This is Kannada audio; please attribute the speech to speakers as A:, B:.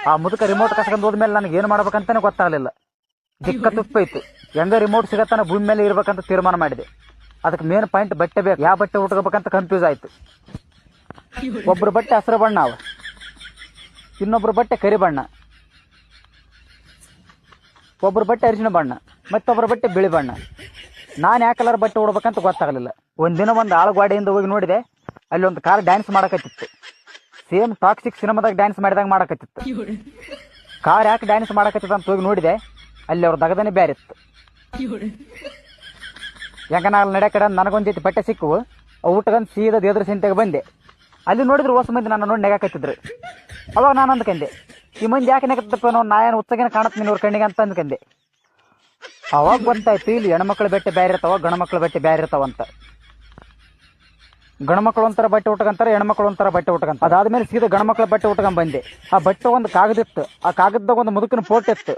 A: ಆ ಮುದುಕ ರಿಮೋಟ್ ಕಸ್ಕೊಂಡು ಹೋದ್ಮೇಲೆ ನನಗೆ ಏನು ಮಾಡ್ಬೇಕಂತಾನೆ ಗೊತ್ತಾಗಲಿಲ್ಲ. ದಿಕ್ಕ ತುಪ್ಪ ಇತ್ತು. ಹೆಂಗ ರಿಮೋಟ್ ಸಿಗತ್ತಾನ ಭೂಮಿ ಮೇಲೆ ಇರ್ಬೇಕಂತ ತೀರ್ಮಾನ ಮಾಡಿದೆ. ಅದಕ್ಕೆ ಮೇನ್ ಪಾಯಿಂಟ್ ಬಟ್ಟೆ ಬೇಕು. ಯಾವ ಬಟ್ಟೆ ಉಟ್ಕೋಬೇಕಂತ ಕನ್ಫ್ಯೂಸ್ ಆಯ್ತು. ಒಬ್ರು ಬಟ್ಟೆ ಹಸಿರು ಬಣ್ಣ ಅವ, ಇನ್ನೊಬ್ರು ಬಟ್ಟೆ ಕರಿ ಬಣ್ಣ, ಒಬ್ರು ಬಟ್ಟೆ ಅರಿಶಿಣ ಬಣ್ಣ, ಮತ್ತೊಬ್ಬರ ಬಟ್ಟೆ ಬಿಳಿ ಬಣ್ಣ. ನಾನು ಯಾವ ಕಲರ್ ಬಟ್ಟೆ ಉಡ್ಬೇಕಂತ ಗೊತ್ತಾಗಲಿಲ್ಲ. ಒಂದಿನ ಒಂದು ಆಳುಗಾಡಿಯಿಂದ ಹೋಗಿ ನೋಡಿದೆ, ಅಲ್ಲಿ ಒಂದು ಕಾರ್ ಡ್ಯಾನ್ಸ್ ಮಾಡಕತ್ತಿತ್ತು. ಸೇಮ್ ಟಾಕ್ಸಿಕ್ ಸಿನಿಮಾದಾಗ ಡ್ಯಾನ್ಸ್ ಮಾಡಿದಾಗ ಮಾಡಕತ್ತಿತ್ತು. ಕಾರ್ ಯಾಕೆ ಡ್ಯಾನ್ಸ್ ಮಾಡಕತ್ತಿತ್ತು ಅಂತ ಹೋಗಿ ನೋಡಿದೆ, ಅಲ್ಲಿ ಅವ್ರ ದಗದನೆ ಬೇರೆ ಇತ್ತು. ಯಾಕ ನಾನು ನಡೆ ಕಡೆ ನನಗೊಂದು ಜೊತೆ ಬಟ್ಟೆ ಸಿಕ್ಕವು, ಅವು ಊಟಗಂದು ಸೀದಾ ದೇದ್ರ ಸಂತೆಗೆ ಬಂದೆ. ಅಲ್ಲಿ ನೋಡಿದ್ರು ಹೊಸ ಮಂದಿ ನನ್ನ ನೋಡಿ ನೆಗಾಕತ್ತಿದ್ರು. ಅವಾಗ ನಾನು ಅಂದ್ಕಂಡೆ, ಈ ಮಂದಿ ಯಾಕೆ ನೆಗತ್ತಪ್ಪ, ನಾ ಏನು ಉತ್ಸಗನ ಕಾಣುತ್ತೆ ಇವ್ರ ಕಣ್ಣಿಗೆ ಅಂತ ಅಂದ್ಕಂಡೆ. ಅವಾಗ ಗೊತ್ತಾಯ್ತು, ಇಲ್ಲಿ ಹೆಣ್ಮಕ್ಳು ಬಟ್ಟೆ ಬೇರೆ ಇರ್ತಾವ, ಗಣಮಕ್ಳು ಬಟ್ಟೆ ಬೇರೆ ಇರ್ತಾವಂತ. ಗಣಮಕ್ಳು ಒಂಥರ ಬಟ್ಟೆ ಉಟ್ಕೊಂತಾರೆ, ಹೆಣ್ಮಕ್ಳು ಒಂಥರ ಬಟ್ಟೆ ಉಟ್ಕೊಂತ. ಅದಾದ್ಮೇಲೆ ಸೀದಾ ಗಣಮಕ್ಳ ಬಟ್ಟೆ ಉಟ್ಕೊಂಡ್ ಬಂದೆ. ಆ ಬಟ್ಟೆ ಒಂದು ಕಾಗದ ಇತ್ತು. ಆ ಕಾಗದದಾಗ ಒಂದು ಮುದುಕಿನ ಫೋಟೋ ಇತ್ತು.